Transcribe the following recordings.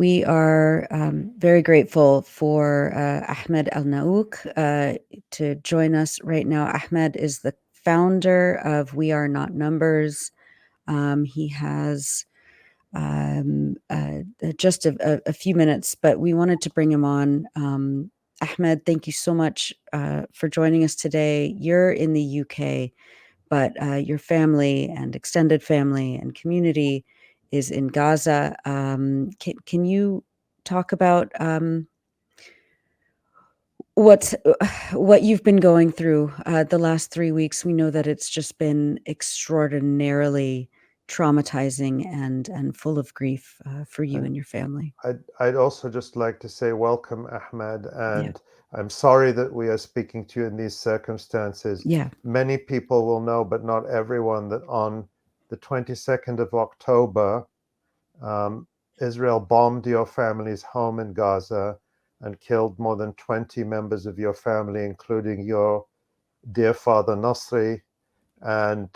We are very grateful for Ahmed Alnaouq to join us right now. Ahmed is the founder of We Are Not Numbers. He has just a few minutes, but we wanted to bring him on. Ahmed, thank you so much for joining us today. You're in the UK, but your family and extended family and community is in Gaza. Can you talk about what you've been going through the last 3 weeks? We know that it's just been extraordinarily traumatizing and full of grief for you And and your family. I'd also just like to say welcome, Ahmed, Yeah, and I'm sorry that we are speaking to you in these circumstances. yeah, Many people will know, but not everyone, that on the 22nd of October, Israel bombed your family's home in Gaza and killed more than 20 members of your family, including your dear father Nasri, and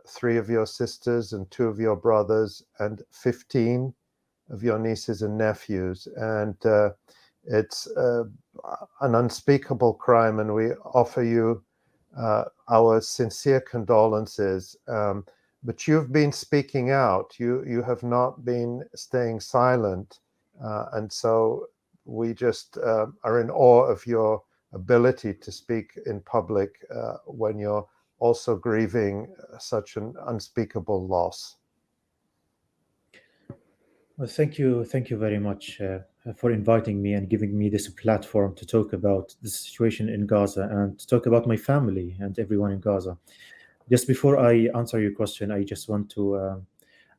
3 of your sisters and 2 of your brothers, and 15 of your nieces and nephews. And it's an unspeakable crime, and we offer you our sincere condolences. But you've been speaking out. You have not been staying silent. And so we just are in awe of your ability to speak in public when you're also grieving such an unspeakable loss. Well, thank you very much for inviting me and giving me this platform to talk about the situation in Gaza and to talk about my family and everyone in Gaza. Just before I answer your question, I just want to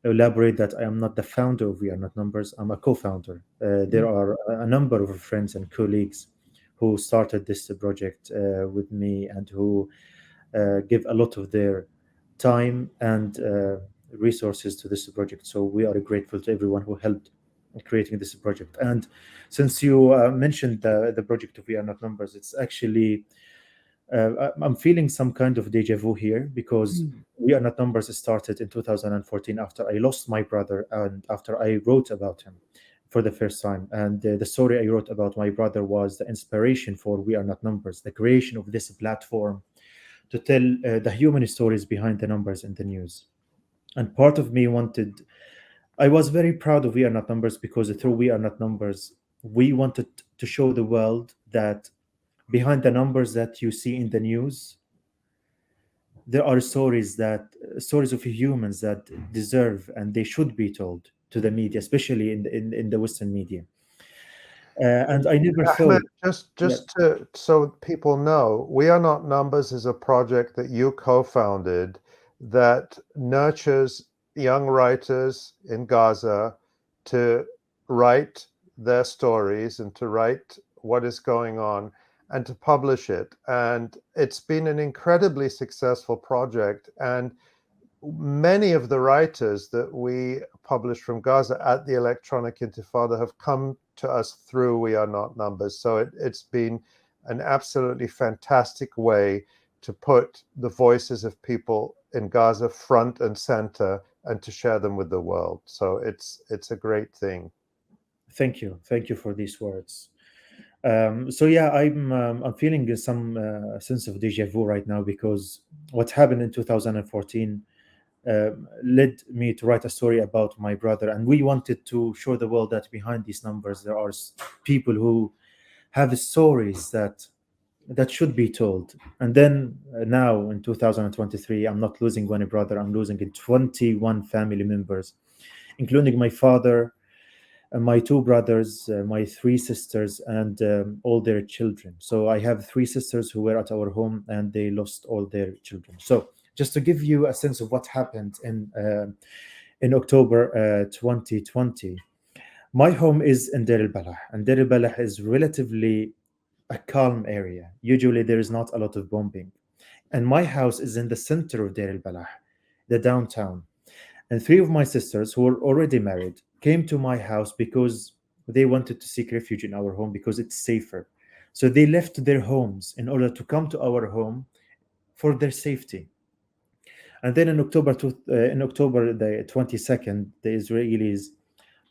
elaborate that I am not the founder of We Are Not Numbers. I'm a co-founder. There are a number of friends and colleagues who started this project with me and who give a lot of their time and resources to this project. So we are grateful to everyone who helped in creating this project. And since you mentioned the project of We Are Not Numbers, it's actually I'm feeling some kind of deja vu here because We Are Not Numbers started in 2014 after I lost my brother and after I wrote about him for the first time. And the story I wrote about my brother was the inspiration for We Are Not Numbers, the creation of this platform to tell the human stories behind the numbers in the news. And part of me I was very proud of We Are Not Numbers because through We Are Not Numbers, we wanted to show the world that behind the numbers that you see in the news, there are stories of humans that deserve and they should be told to the media, especially in the Western media. And I never Ahmed, thought, yeah, so people know, We Are Not Numbers is a project that you co-founded that nurtures young writers in Gaza to write their stories and to write what is going on and to publish it. And it's been an incredibly successful project. And many of the writers that we published from Gaza at the Electronic Intifada have come to us through We Are Not Numbers. So it's been an absolutely fantastic way to put the voices of people in Gaza front and center and to share them with the world. So it's a great thing. thank you for these words. So yeah, I'm feeling some sense of deja vu right now because what happened in 2014 led me to write a story about my brother, and we wanted to show the world that behind these numbers there are people who have stories that should be told. And then now in 2023, I'm not losing one brother; I'm losing 21 family members, including my father, my 2 brothers, my 3 sisters, and all their children. So I have 3 sisters who were at our home, and they lost all their children. So just to give you a sense of what happened in October 2020, my home is in Deir al-Balah, and Deir al-Balah is relatively a calm area. Usually there is not a lot of bombing, and my house is in the center of Deir al-Balah, the downtown. And 3 of my sisters, who were already married, came to my house because they wanted to seek refuge in our home because it's safer. So they left their homes in order to come to our home for their safety. And then in October the 22nd, the Israelis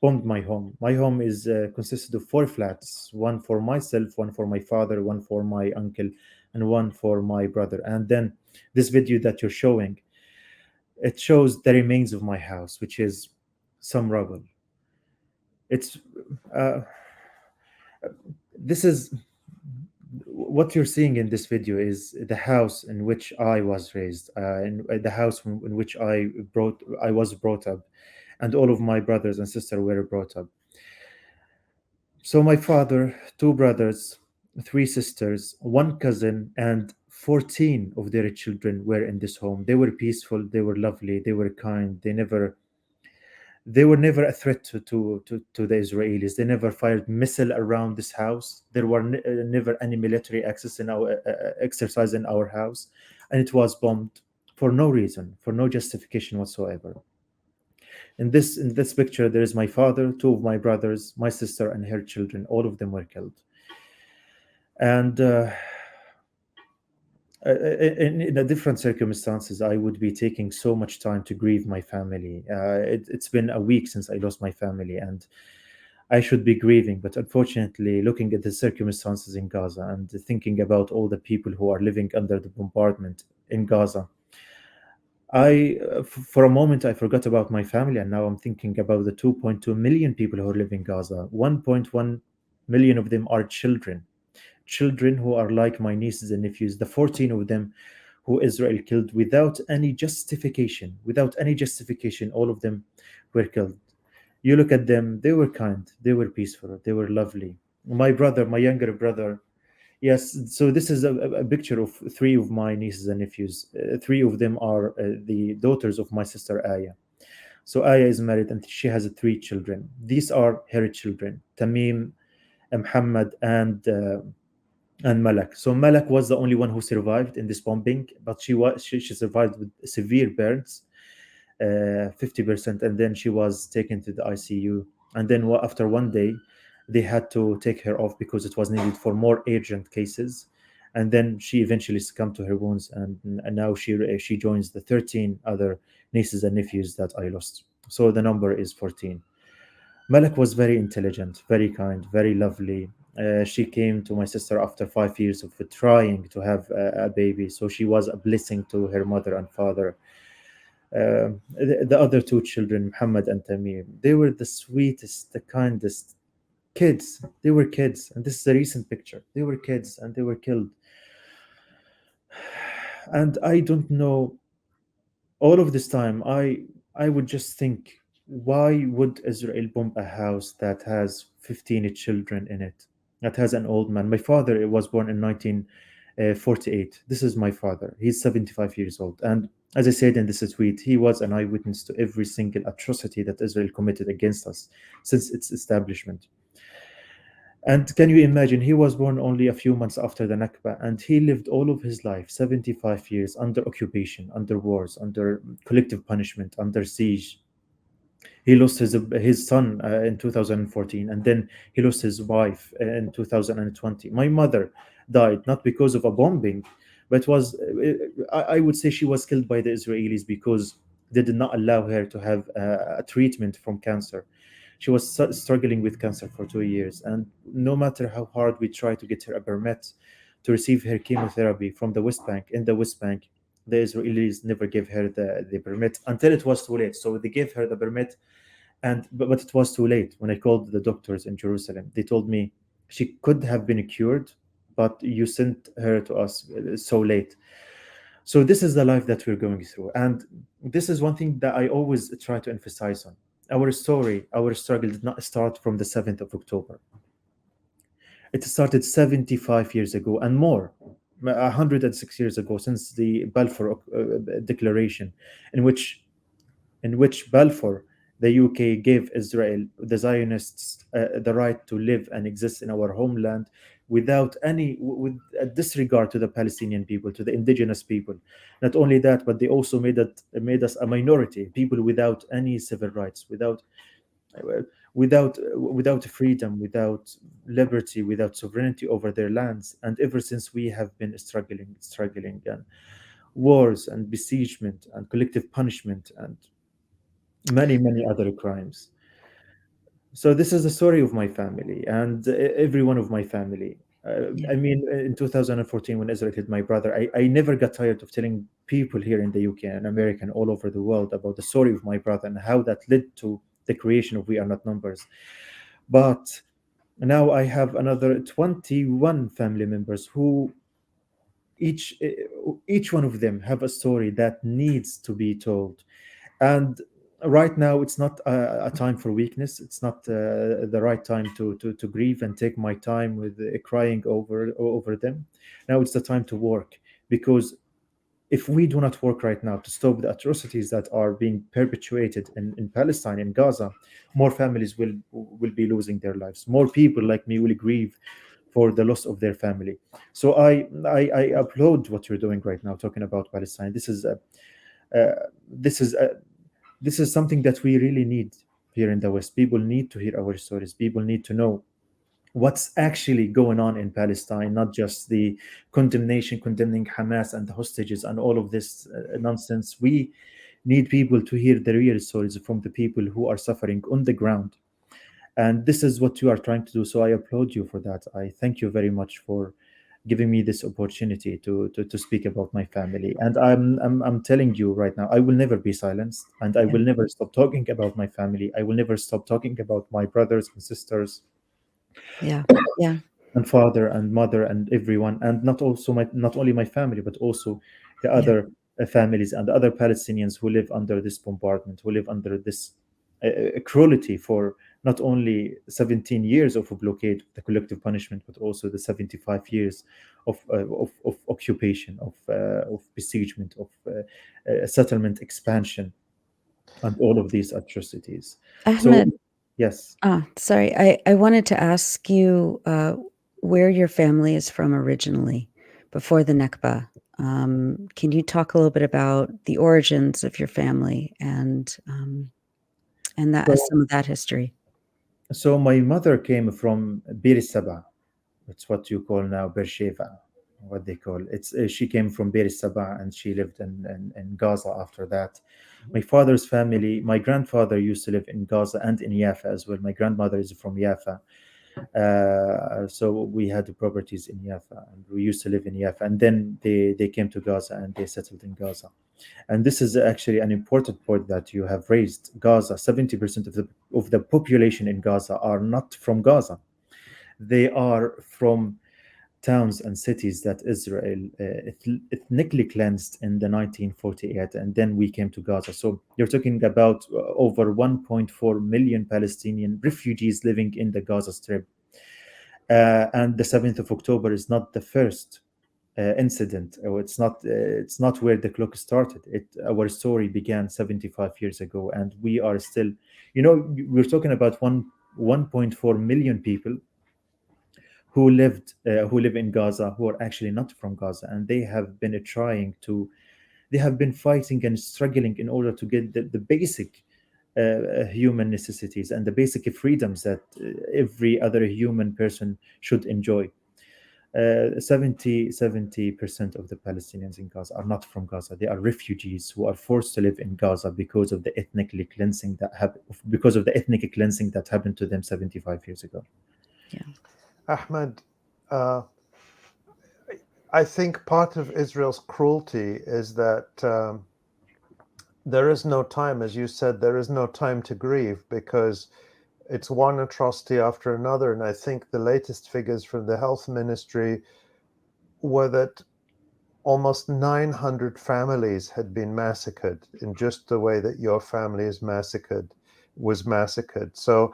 bombed my home. My home is consisted of four flats: one for myself, one for my father, one for my uncle, and one for my brother. And then this video that you're showing, it shows the remains of my house, which is some rubble. It's uh, this is what you're seeing in this video is the house in which I was raised, in the house in which I was brought up, and all of my brothers and sisters were brought up. So my father, two brothers, three sisters, one cousin, and 14 of their children were in this home. They were peaceful, they were lovely, they were kind. They were never a threat to the Israelis. They never fired missile around this house. There were never any military access in our exercise in our house, and it was bombed for no reason, for no justification whatsoever. In this picture, there is my father, two of my brothers, my sister, and her children. All of them were killed. And in the different circumstances, I would be taking so much time to grieve my family. It's been a week since I lost my family, and I should be grieving. But unfortunately, looking at the circumstances in Gaza and thinking about all the people who are living under the bombardment in Gaza, for a moment, I forgot about my family, and now I'm thinking about the 2.2 million people who live in Gaza. 1.1 million of them are children who are like my nieces and nephews, the 14 of them who Israel killed without any justification. Without any justification, all of them were killed. You look at them, they were kind, they were peaceful, they were lovely. My brother, my younger brother, yes, so this is a picture of three of my nieces and nephews. Three of them are the daughters of my sister Aya. So Aya is married and she has three children. These are her children: Tamim, Muhammad, and Malak. So Malak was the only one who survived in this bombing, but she survived with severe burns, 50%, and then she was taken to the ICU. And then after one day, they had to take her off because it was needed for more urgent cases. And then she eventually succumbed to her wounds, and now she joins the 13 other nieces and nephews that I lost. So the number is 14. Malak was very intelligent, very kind, very lovely. She came to my sister after 5 years of trying to have a baby, so she was a blessing to her mother and father. The other two children, Muhammad and Tamim, they were the sweetest, the kindest kids. They were kids, and this is a recent picture. They were kids, and they were killed. And I don't know. All of this time, I would just think, why would Israel bomb a house that has 15 children in it, that has an old man? My father was born in 1948. This is my father. He's 75 years old. And as I said in this tweet, he was an eyewitness to every single atrocity that Israel committed against us since its establishment. And can you imagine, he was born only a few months after the Nakba, and he lived all of his life, 75 years, under occupation, under wars, under collective punishment, under siege. He lost his son in 2014, and then he lost his wife in 2020. My mother died not because of a bombing, but was I would say she was killed by the Israelis because they did not allow her to have a treatment from cancer. She was struggling with cancer for 2 years, and no matter how hard we tried to get her a permit to receive her chemotherapy from the West Bank, in the West Bank, the Israelis never gave her the permit until it was too late. So they gave her the permit, but it was too late. When I called the doctors in Jerusalem, they told me she could have been cured, but you sent her to us so late. So this is the life that we're going through, and this is one thing that I always try to emphasize on. Our story, our struggle did not start from the 7th of October. It started 75 years ago and more, 106 years ago, since the Balfour Declaration, in which Balfour, the UK, gave Israel, the Zionists, the right to live and exist in our homeland without with a disregard to the Palestinian people, to the indigenous people. Not only that, but they also made us a minority, people without any civil rights, without freedom, without liberty, without sovereignty over their lands. And ever since, we have been struggling, and wars and besiegement and collective punishment and many other crimes. So this is the story of my family and every one of my family. Yeah. I mean, in 2014, when Israel hit my brother, I never got tired of telling people here in the UK and America and all over the world about the story of my brother and how that led to the creation of We Are Not Numbers. But now I have another 21 family members who each each one of them have a story that needs to be told. And right now it's not a time for weakness. It's not the right time to grieve and take my time with crying over them. Now it's the time to work, because if we do not work right now to stop the atrocities that are being perpetuated in Palestine, in Gaza, more families will be losing their lives. More people like me will grieve for the loss of their family. So I applaud what you're doing right now, talking about Palestine. Uh, this is a, this is something that we really need here in the West. People need to hear our stories. People need to know what's actually going on in Palestine, not just the condemnation, condemning Hamas and the hostages and all of this nonsense. We need people to hear the real stories from the people who are suffering on the ground. And this is what you are trying to do. So I applaud you for that. I thank you very much for giving me this opportunity to speak about my family. And I'm telling you right now, I will never be silenced, and I Yeah. will never stop talking about my family. I will never stop talking about my brothers and sisters Yeah. Yeah. and father and mother and everyone, and not only my family, but also the Yeah. other families and other Palestinians who live under this bombardment, who live under this cruelty for not only 17 years of a blockade, the collective punishment, but also the 75 years of occupation, of besiegement, of settlement expansion, and all of these atrocities. So Ahmed, yes. sorry. I wanted to ask you where your family is from originally before the Nakba. Can you talk a little bit about the origins of your family and that So some of that history? so my mother came from Bir Saba. It's what you call now Beersheba, what they call it's. She came from Bir Saba and she lived in Gaza after that. My father's family, my grandfather used to live in Gaza and in Jaffa as well. My grandmother is from Jaffa. So we had the properties in Jaffa and we used to live in Jaffa. And then they came to Gaza and they settled in Gaza. And this is actually an important point that you have raised. Gaza, 70% of the population in Gaza are not from Gaza. They are from towns and cities that Israel ethnically cleansed in the 1948, and then we came to Gaza. So you're talking about over 1.4 million Palestinian refugees living in the Gaza Strip. And the 7th of October is not the first incident, or it's not where the clock started. Our story began 75 years ago, and we are still, we're talking about 1.4 million people who live in Gaza, who are actually not from Gaza, and they have been fighting and struggling in order to get the basic human necessities and the basic freedoms that every other human person should enjoy. 70% of the Palestinians in Gaza are not from Gaza. They are refugees who are forced to live in Gaza because of the ethnic cleansing that happened to them 75 years ago. Yeah. Ahmed, I think part of Israel's cruelty is that there is no time, as you said, there is no time to grieve, because it's one atrocity after another. And I think the latest figures from the health ministry were that almost 900 families had been massacred in just the way that your family was massacred. So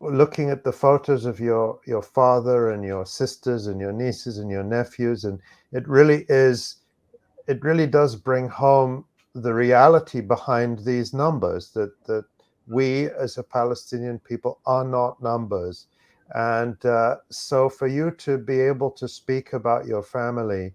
looking at the photos of your father and your sisters and your nieces and your nephews, and it really does bring home the reality behind these numbers, that we as a Palestinian people are not numbers. And so for you to be able to speak about your family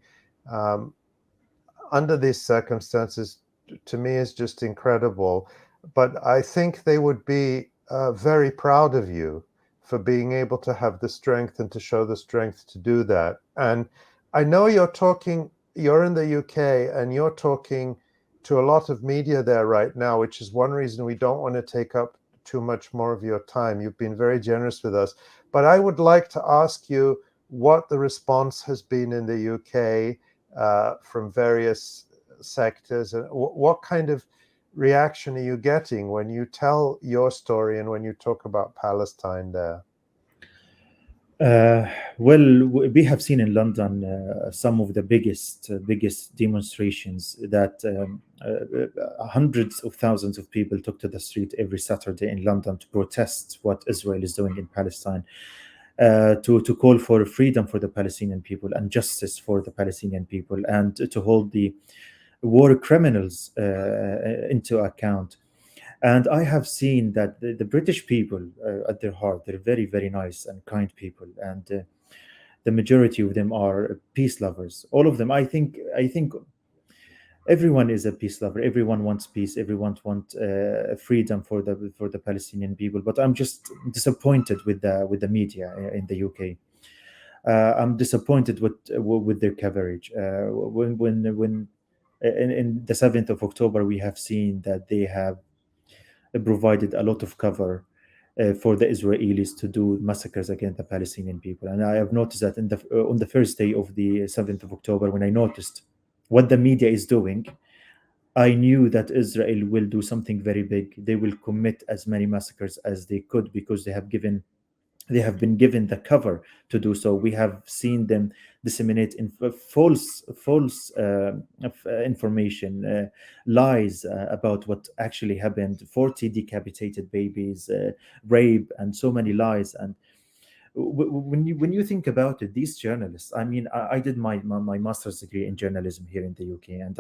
under these circumstances, to me, is just incredible. But I think they would be very proud of you for being able to have the strength and to show the strength to do that. And I know you're in the UK and you're talking to a lot of media there right now, which is one reason we don't want to take up too much more of your time. You've been very generous with us. But I would like to ask you what the response has been in the UK from various sectors, and what kind of reaction are you getting when you tell your story and when you talk about Palestine there? Well, we have seen in London some of the biggest demonstrations that hundreds of thousands of people took to the street every Saturday in London to protest what Israel is doing in Palestine, to call for freedom for the Palestinian people and justice for the Palestinian people, and to hold the war criminals into account. And I have seen that the British people, at their heart, they're very, very nice and kind people, and the majority of them are peace lovers. All of them. I think everyone is a peace lover. Everyone wants peace. Everyone wants freedom for the Palestinian people. But I'm just disappointed with the media in the UK. I'm disappointed with their coverage. When in the 7th of October, we have seen that they have provided a lot of cover for the Israelis to do massacres against the Palestinian people. And I have noticed that on the first day of the 7th of October, when I noticed what the media is doing, I knew that Israel will do something very big. They will commit as many massacres as they could, because they have been given the cover to do so. We have seen them disseminate false information, lies about what actually happened, 40 decapitated babies, rape, and so many lies. And when you think about it, these journalists, I mean, I did my master's degree in journalism here in the UK, and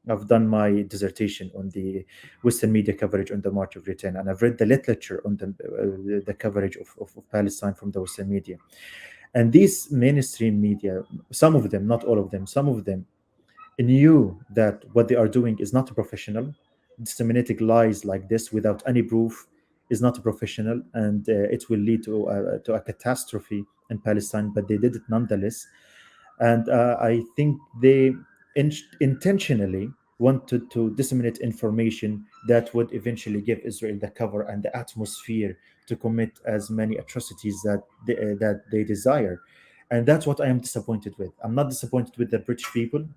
I've done my dissertation on the Western media coverage on the March of Return, and I've read the literature on the coverage of Palestine from the Western media. And these mainstream media, some of them, not all of them, some of them knew that what they are doing is not professional. Disseminating lies like this without any proof is not professional, and it will lead to a catastrophe in Palestine. But they did it nonetheless, and I think they intentionally wanted to disseminate information that would eventually give Israel the cover and the atmosphere to commit as many atrocities that they desire. And that's what I am disappointed with. I'm not disappointed with the British people.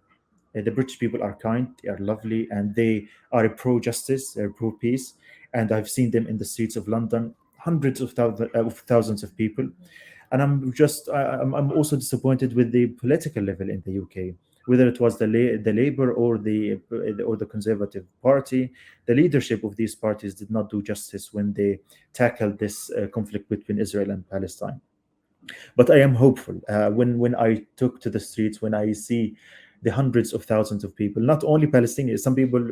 The British people are kind, they are lovely, and they are pro justice, they're pro peace. And I've seen them in the streets of London, hundreds of thousands of people. And I'm also disappointed with the political level in the UK, whether it was the Labour or the Conservative Party. The leadership of these parties did not do justice when they tackled this conflict between Israel and Palestine. But I am hopeful when I took to the streets, when I see the hundreds of thousands of people, not only Palestinians. Some people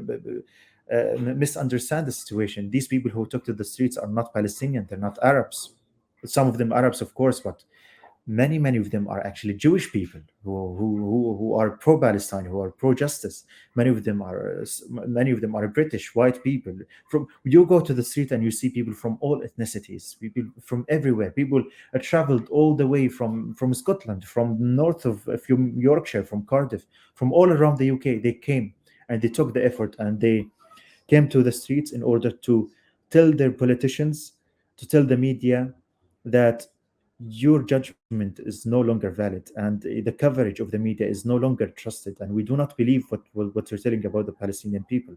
misunderstand the situation. These people who took to the streets are not Palestinian, they're not Arabs. Some of them Arabs, of course, but many of them are actually Jewish people who are pro-Palestine, who are pro-justice. Many of them are British white people. From you go to the street and you see people from all ethnicities, people from everywhere. People traveled all the way from Scotland, from north from Yorkshire, from Cardiff, from all around the UK. They came and they took the effort and they came to the streets in order to tell their politicians, to tell the media that your judgment is no longer valid, and the coverage of the media is no longer trusted, and we do not believe what you're telling about the Palestinian people.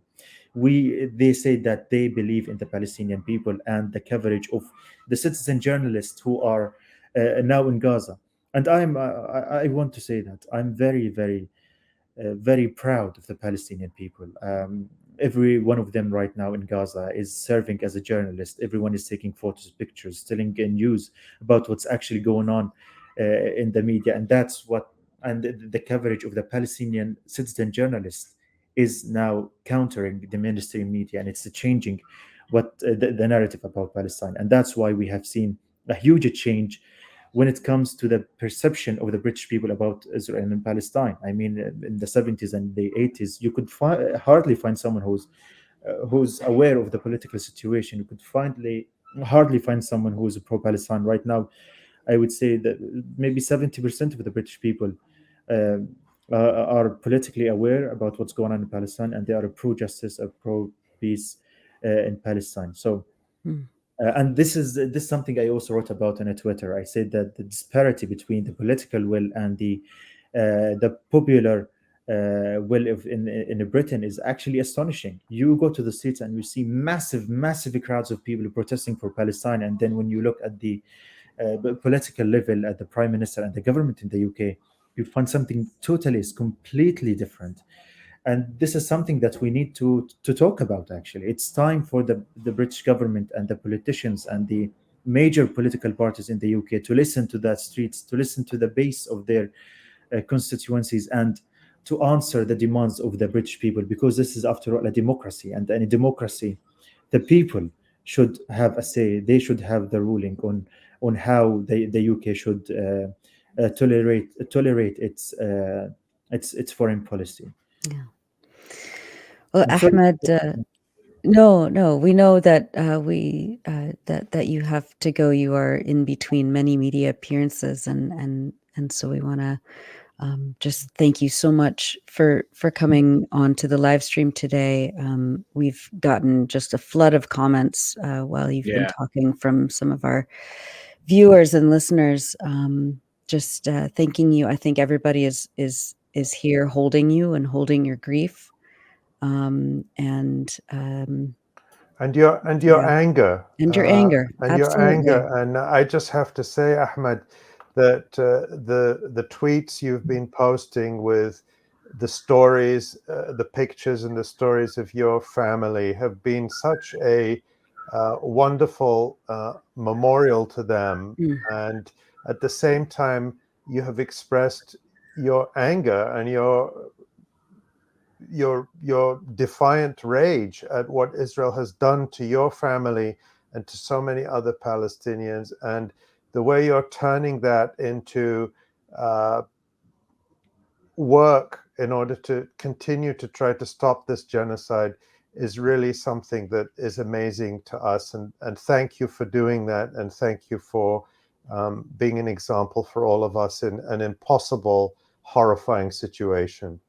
They say that they believe in the Palestinian people and the coverage of the citizen journalists who are now in Gaza. And I want to say that I'm very proud of the Palestinian people. Every one of them right now in Gaza is serving as a journalist. Everyone is taking photos, pictures, telling news about what's actually going on in the media, and that's what. And the coverage of the Palestinian citizen journalists is now countering the mainstream media, and it's changing the narrative about Palestine, and that's why we have seen a huge change when it comes to the perception of the British people about Israel and Palestine. I mean, in the 70s and the 80s, you could hardly find someone who's aware of the political situation. You could hardly find someone who is pro-Palestine. Right now, I would say that maybe 70% of the British people uh, are politically aware about what's going on in Palestine, and they are pro-justice, or pro-peace in Palestine. So And this is something I also wrote about on a Twitter. I said that the disparity between the political will and the popular will in Britain is actually astonishing. You go to the streets and you see massive crowds of people protesting for Palestine, and then when you look at the political level at the prime minister and the government in the UK, you find something totally is completely different. And this is something that we need to talk about. Actually, it's time for the British government and the politicians and the major political parties in the UK to listen to that streets, to listen to the base of their constituencies, and to answer the demands of the British people, because this is, after all, a democracy, and in a democracy, the people should have a say. They should have the ruling on how the UK should tolerate its foreign policy. Yeah. Well, I'm sorry. Ahmed, no, no, we know that that you have to go. You are in between many media appearances, and so we want to just thank you so much for coming on to the live stream today. We've gotten just a flood of comments while you've been Yeah. talking from some of our viewers and listeners. Just thanking you. I think everybody is here holding you and holding your grief, and your yeah, anger and your anger. and your Absolutely. anger. And I just have to say, Ahmed, that the tweets you've been posting with the stories, the pictures and the stories of your family have been such a wonderful memorial to them. Mm. And at the same time, you have expressed your anger and your defiant rage at what Israel has done to your family and to so many other Palestinians, and the way you're turning that into work in order to continue to try to stop this genocide is really something that is amazing to us. And thank you for doing that, and thank you for being an example for all of us in an impossible, horrifying situation.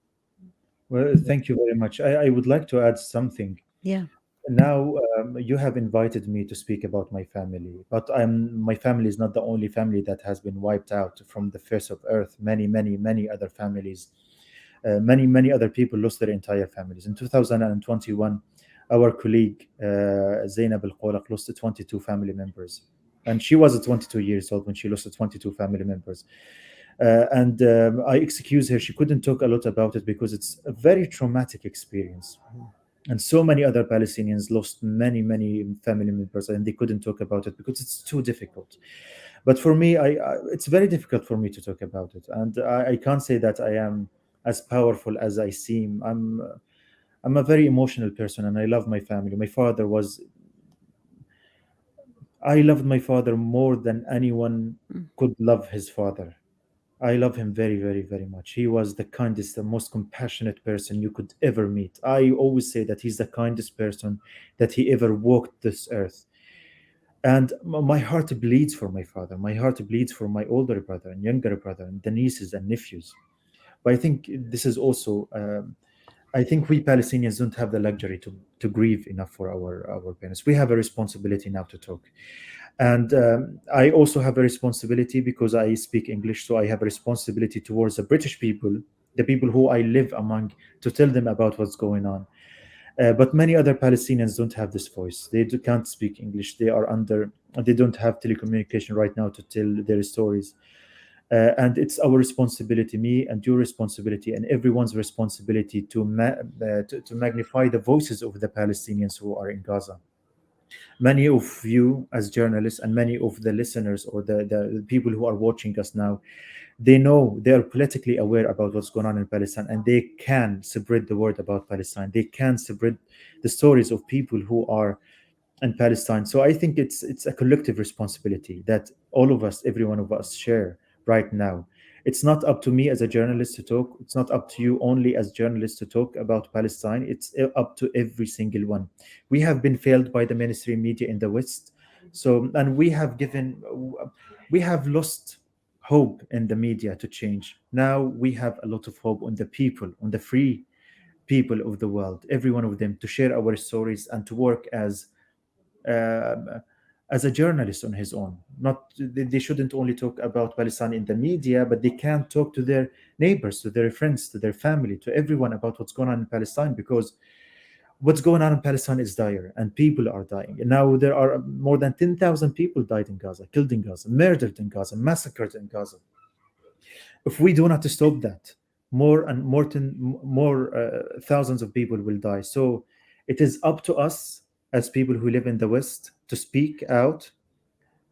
Well, thank you very much. I would like to add something. Yeah. Now, you have invited me to speak about my family, but my family is not the only family that has been wiped out from the face of earth. Many other families, many other people lost their entire families. In 2021, our colleague Zainab Al-Qolaq lost 22 family members, and she was 22 years old when she lost 22 family members. And I excuse her; she couldn't talk a lot about it because it's a very traumatic experience. And so many other Palestinians lost many family members, and they couldn't talk about it because it's too difficult. But for me, it's very difficult for me to talk about it, and I can't say that I am as powerful as I seem. I'm a very emotional person, and I love my family. I loved my father more than anyone could love his father. I love him very much. He was the kindest, the most compassionate person you could ever meet. I always say that he's the kindest person that he ever walked this earth. And my heart bleeds for my father. My heart bleeds for my older brother and younger brother and the nieces and nephews. But I think this is also, I think we Palestinians don't have the luxury to grieve enough for our parents. We have a responsibility now to talk. And I also have a responsibility because I speak English, so I have a responsibility towards the British people, the people who I live among, to tell them about what's going on. But many other Palestinians don't have this voice. Can't speak English. They don't have telecommunication right now to tell their stories. And it's our responsibility, me and your responsibility, and everyone's responsibility to magnify the voices of the Palestinians who are in Gaza. Many of you as journalists and many of the listeners or the people who are watching us now, they are politically aware about what's going on in Palestine, and they can spread the word about Palestine. They can spread the stories of people who are in Palestine. So I think it's a collective responsibility that all of us, every one of us, share right now. It's not up to me as a journalist to talk. It's not up to you only as journalists to talk about Palestine. It's up to every single one. We have been failed by the mainstream media in the West. So, and we have lost hope in the media to change. Now we have a lot of hope on the people, on the free people of the world, every one of them, to share our stories and to work as um, as a journalist on his own. Not they shouldn't only talk about Palestine in the media, but they can talk to their neighbors, to their friends, to their family, to everyone about what's going on in Palestine, because what's going on in Palestine is dire and people are dying. And now there are more than 10,000 people died in Gaza, killed in Gaza, murdered in Gaza, massacred in Gaza. If we do not stop that, more and more thousands of people will die. So it is up to us as people who live in the West to speak out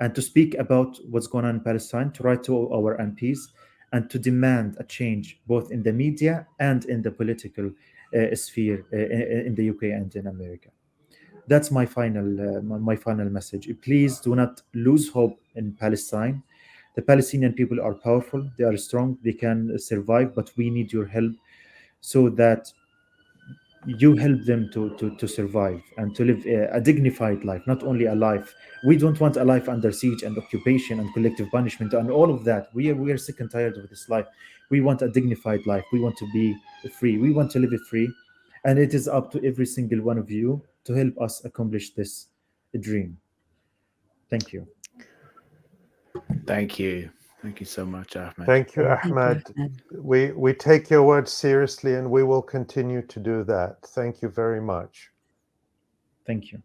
and to speak about what's going on in Palestine, to write to our MPs, and to demand a change both in the media and in the political sphere in the UK and in America. That's my final message. Please do not lose hope in Palestine. The Palestinian people are powerful, they are strong, they can survive, but we need your help so that you help them to survive and to live a dignified life, not only a life. We don't want a life under siege and occupation and collective punishment and all of that. We are sick and tired of this life. We want a dignified life. We want to be free. We want to live it free. And it is up to every single one of you to help us accomplish this dream. Thank you. Thank you. Thank you so much, Ahmed. Thank you, Thank you, Ahmed. Ahmed. We take your words seriously and we will continue to do that. Thank you very much. Thank you.